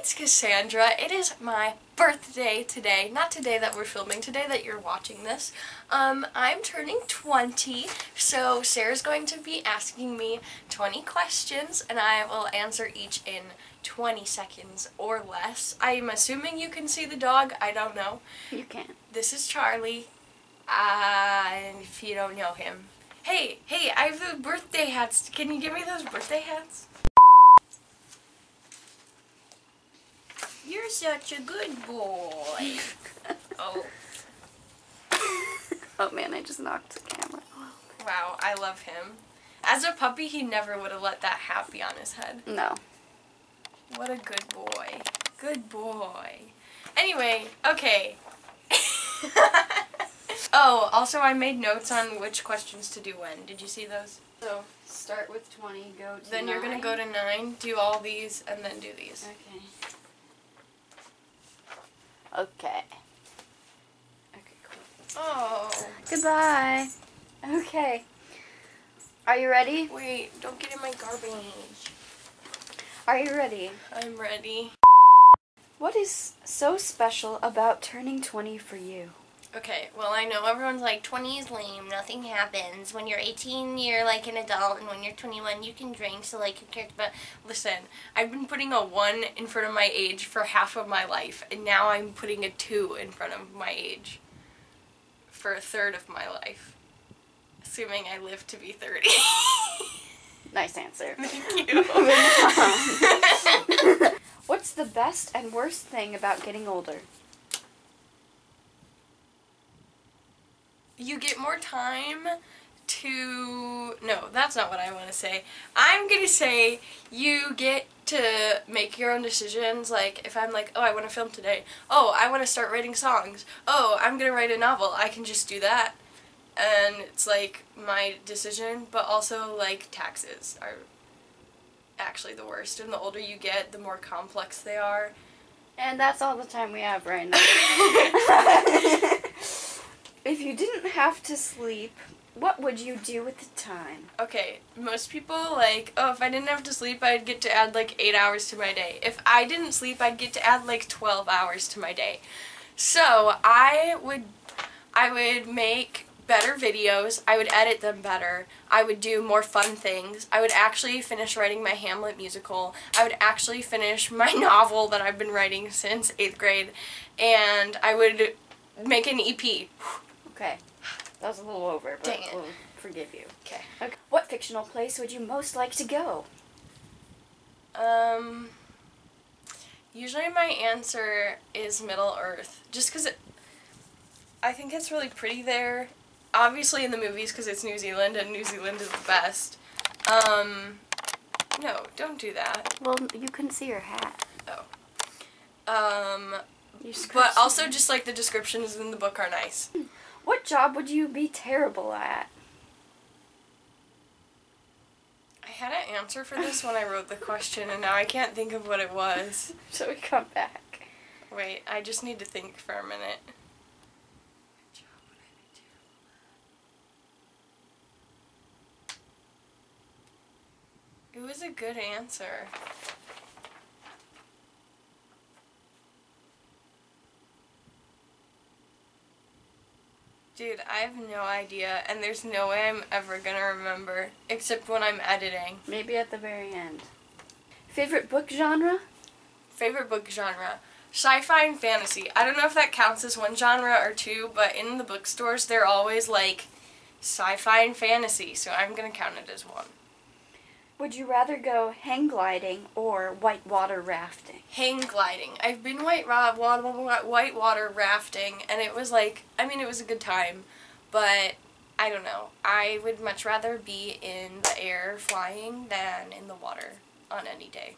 it's Cassandra. It is my birthday today. Not today that we're filming, today that you're watching this. I'm turning 20, so Sarah's going to be asking me 20 questions, and I will answer each in 20 seconds or less. I'm assuming you can see the dog. I don't know. You can. This is Charlie, if you don't know him. Hey, I have the birthday hats. Can you give me those birthday hats? You're such a good boy. Oh. Oh man, I just knocked the camera. Wow, I love him. As a puppy, he never would have let that hat be on his head. No. What a good boy. Good boy. Anyway, okay. Oh, also I made notes on which questions to do when. Did you see those? So, start with 20, go to Then 9. you're going to go to 9, do all these, and then do these. Okay. Okay. Okay, cool. Oh. Goodbye. Okay. Are you ready? Wait, don't get in my garbage. Are you ready? I'm ready. What is so special about turning 20 for you? Okay, well, I know everyone's like, 20 is lame, nothing happens. When you're 18, you're like an adult, and when you're 21, you can drink, so like, who cares? But listen, I've been putting a 1 in front of my age for half of my life, and now I'm putting a 2 in front of my age for a third of my life. Assuming I live to be 30. Nice answer. Thank you. What's the best and worst thing about getting older? You get more time to... No, that's not what I want to say. I'm going to say you get to make your own decisions. Like, if I'm like, oh, I want to film today. Oh, I want to start writing songs. Oh, I'm going to write a novel. I can just do that. And it's like my decision, but also like taxes are actually the worst. And the older you get, the more complex they are. And that's all the time we have right now. If you didn't have to sleep, what would you do with the time? Okay, most people like, oh, if I didn't have to sleep, I'd get to add like 8 hours to my day. If I didn't sleep, I'd get to add like 12 hours to my day. So I would make better videos, I would edit them better, I would do more fun things, I would actually finish writing my Hamlet musical, I would actually finish my novel that I've been writing since 8th grade, and I would make an EP. Okay, that was a little over, but Dang it. we'll forgive you. Okay. What fictional place would you most like to go? Usually my answer is Middle Earth, just because I think it's really pretty there. Obviously in the movies because it's New Zealand and New Zealand is the best. No, don't do that. Well, you couldn't see your hat. Oh. But also just like the descriptions in the book are nice. What job would you be terrible at? I had an answer for this when I wrote the question and now I can't think of what it was. So we come back. Wait, I just need to think for a minute. It was a good answer. Dude, I have no idea, and there's no way I'm ever gonna remember, except when I'm editing. Maybe at the very end. Favorite book genre? Favorite book genre? Sci-fi and fantasy. I don't know if that counts as one genre or two, but in the bookstores they're always like sci-fi and fantasy, so I'm gonna count it as one. Would you rather go hang gliding or whitewater rafting? Hang gliding. I've been whitewater rafting, and it was like, I mean, it was a good time, but I don't know. I would much rather be in the air flying than in the water on any day.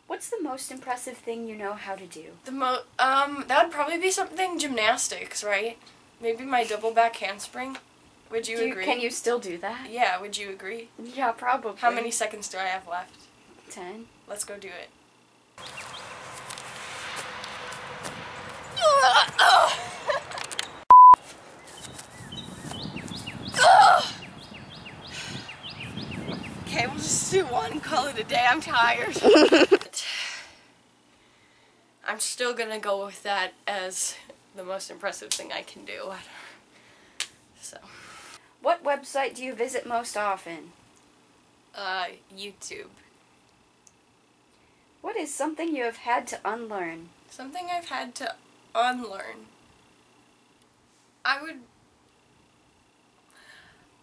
What's the most impressive thing you know how to do? That would probably be something gymnastics, right? Maybe my double back handspring. Would you agree? Can you still do that? Yeah, would you agree? Yeah, probably. How many seconds do I have left? 10. Let's go do it. Okay, we'll just do one, call it a day. I'm tired. I'm still gonna go with that as the most impressive thing I can do. So. What website do you visit most often? YouTube. What is something you have had to unlearn? Something I've had to unlearn. I'm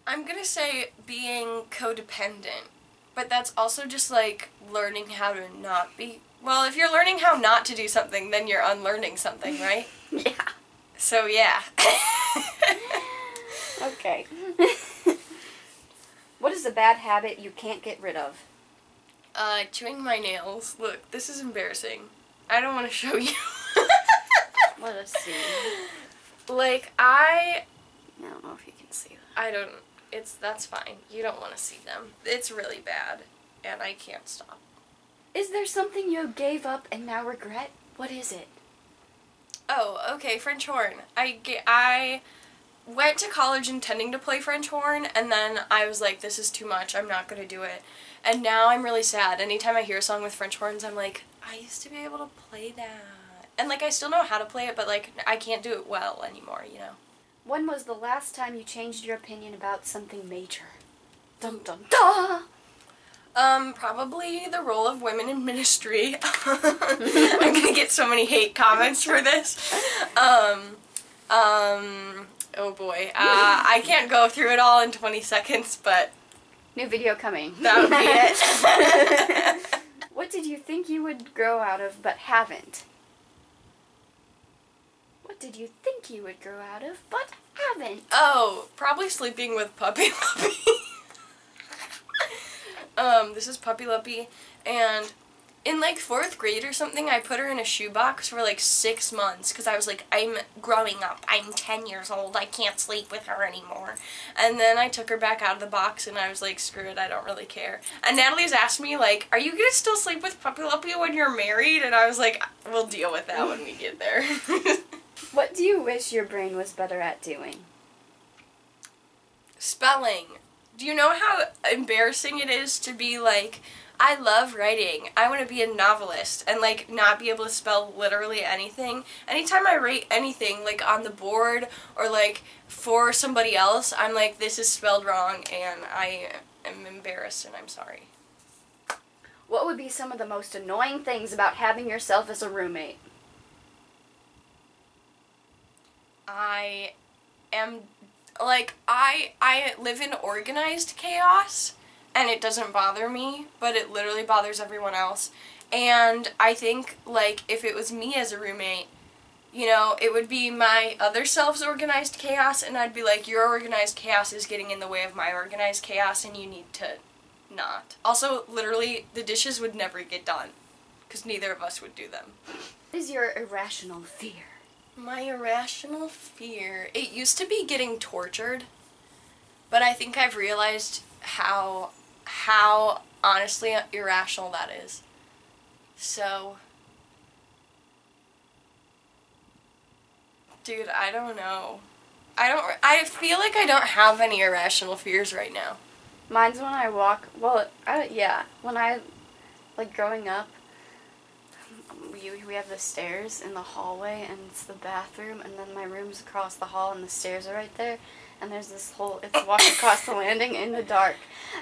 gonna say being codependent, but that's also just like learning how to not be. Well, if you're learning how not to do something, then you're unlearning something, right? Yeah. So, yeah. Okay. What is a bad habit you can't get rid of? Chewing my nails. Look, this is embarrassing. I don't want to show you. Let us see. Like, I don't know if you can see that. That's fine. You don't want to see them. It's really bad, and I can't stop. Is there something you gave up and now regret? What is it? Oh, okay, French horn. I went to college intending to play French horn, and then I was like, this is too much, I'm not gonna do it. And now I'm really sad. Anytime I hear a song with French horns, I'm like, I used to be able to play that. And like, I still know how to play it, but like, I can't do it well anymore, you know? When was the last time you changed your opinion about something major? Dun dun dun! Probably the role of women in ministry. I'm gonna get so many hate comments for this. Oh boy. I can't go through it all in 20 seconds, but... New video coming. That would be it. What did you think you would grow out of but haven't? What did you think you would grow out of but haven't? Oh, probably sleeping with Puppy Luppy. This is Puppy Luppy, and in like 4th grade or something, I put her in a shoebox for like 6 months because I was like, I'm growing up, I'm 10 years old, I can't sleep with her anymore. And then I took her back out of the box and I was like, screw it, I don't really care. And Natalie's asked me like, are you gonna still sleep with Puppy Luppy when you're married? And I was like, we'll deal with that when we get there. What do you wish your brain was better at doing? Spelling. Do you know how embarrassing it is to be like, I love writing, I want to be a novelist, and like not be able to spell literally anything? Anytime I write anything like on the board or like for somebody else, I'm like, this is spelled wrong, and I am embarrassed and I'm sorry. What would be some of the most annoying things about having yourself as a roommate? I am, like, I live in organized chaos, and it doesn't bother me, but it literally bothers everyone else. And I think, like, if it was me as a roommate, you know, it would be my other self's organized chaos, and I'd be like, your organized chaos is getting in the way of my organized chaos, and you need to not. Also, literally, the dishes would never get done, because neither of us would do them. What is your irrational fear? My irrational fear, it used to be getting tortured, but I think I've realized how honestly irrational that is. So, dude, I don't know. I feel like I don't have any irrational fears right now. Mine's when I walk, when I, like, growing up, we have the stairs in the hallway, and it's the bathroom, and then my room's across the hall, and the stairs are right there, and there's this whole, it's walk across the landing in the dark,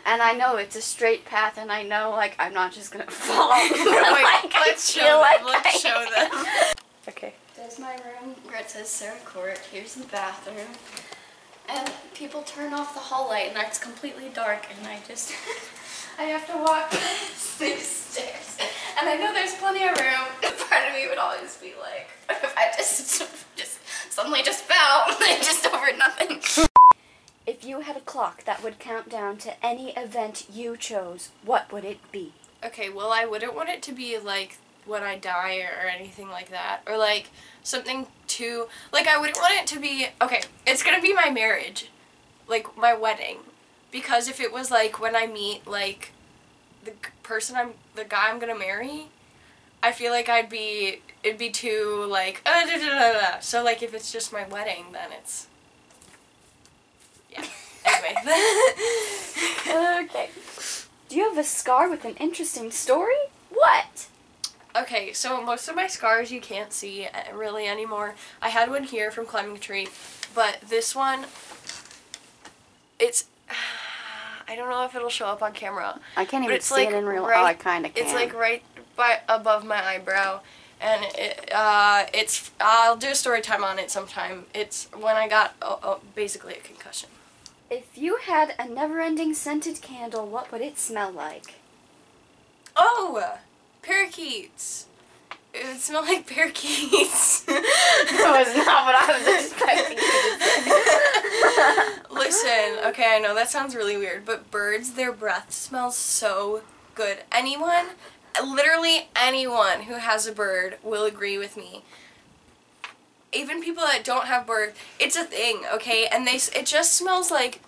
and I know it's a straight path, and I know, like, I'm not just gonna fall. Wait, let's show them. Okay. There's my room where it says Sarah Court. Here's the bathroom. And people turn off the hall light, and it's completely dark, and I have to walk these stairs. And I know there's plenty of room. Part of me would always be like, if I just suddenly just fell, just over nothing. If you had a clock that would count down to any event you chose, what would it be? Okay, well, I wouldn't want it to be like when I die or anything like that, or like something too, like I wouldn't want it to be, okay, it's gonna be my marriage, like my wedding, because if it was like when I meet like the guy I'm gonna marry, I feel like it'd be too like so like if it's just my wedding, then it's, yeah. Anyway. Okay. Do you have a scar with an interesting story? What? Okay, so most of my scars you can't see really anymore. I had one here from climbing a tree, but this one, it's, I don't know if it'll show up on camera. I can't even see it in real life. Oh, I kind of can. It's like right above my eyebrow, and it's, I'll do a story time on it sometime. It's when I got basically a concussion. If you had a never-ending scented candle, what would it smell like? Oh! Parakeets. It would smell like parakeets. That was not what I was expecting you to say. Listen, okay, I know that sounds really weird, but birds, their breath smells so good. Anyone, literally anyone who has a bird will agree with me. Even people that don't have birds, it's a thing, okay? And it just smells like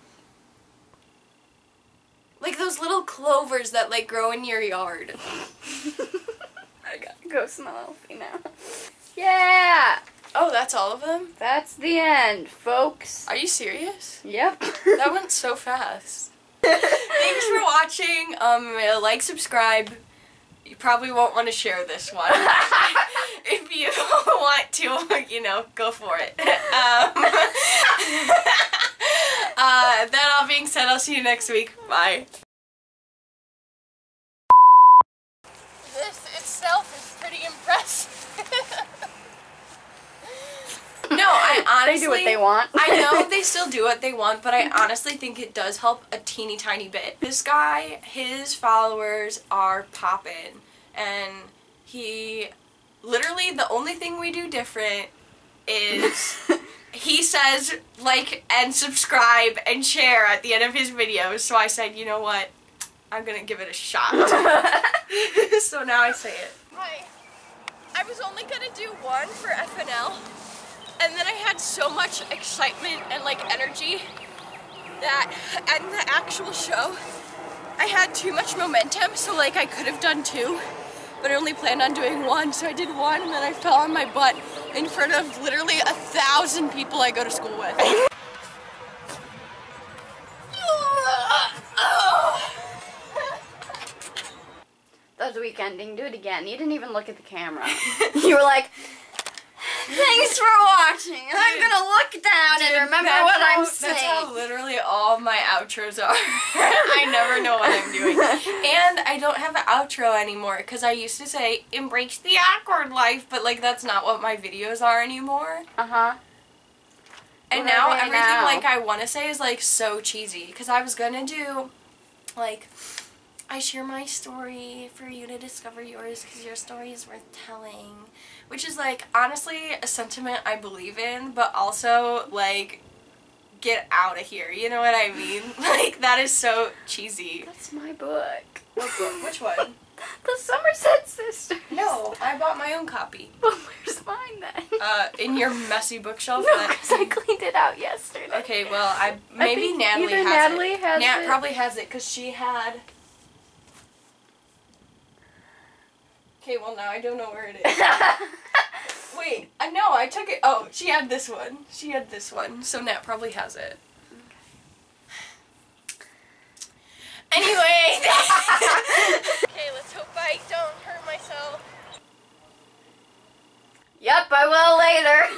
those little clovers that like grow in your yard. I gotta go smell healthy now. Yeah! Oh, that's all of them? That's the end, folks. Are you serious? Yep. That went so fast. Thanks for watching. Like, subscribe. You probably won't want to share this one. If you want to, you know, go for it. That all being said, I'll see you next week. Bye. This itself is pretty impressive. No, I honestly... They do what they want. I know they still do what they want, but I honestly think it does help a teeny tiny bit. This guy, his followers are poppin', and he... Literally, the only thing we do different is... He says, like, and subscribe, and share at the end of his videos, so I said, you know what? I'm gonna give it a shot. So now I say it. Hi. I was only gonna do one for FNL, and then I had so much excitement and like energy that in the actual show, I had too much momentum, so like I could have done two, but I only planned on doing one, so I did one, and then I fell on my butt in front of literally 1,000 people I go to school with. That was weak ending. Do it again. You didn't even look at the camera. You were like, thanks for watching. And I'm gonna look down and remember what I'm saying. That's how literally all my outros are. I never know what I'm doing. And I don't have an outro anymore because I used to say, embrace the awkward life, but like that's not what my videos are anymore. Uh-huh. And now everything like I want to say is like so cheesy because I was gonna do like, I share my story for you to discover yours because your story is worth telling. Which is like, honestly, a sentiment I believe in, but also like, get out of here. You know what I mean? Like, that is so cheesy. That's my book. What book? Which one? The Somerset Sisters. No, I bought my own copy. Well, where's mine then? In your messy bookshelf. No, because I cleaned it out yesterday. Okay, well, maybe Natalie has Natalie it. has Nat it. probably has it because she had... Okay, well now I don't know where it is. Wait, no, I took it. Oh, she had this one. She had this one, so Nat probably has it. Okay. Anyway. Okay, let's hope I don't hurt myself. Yep, I will later.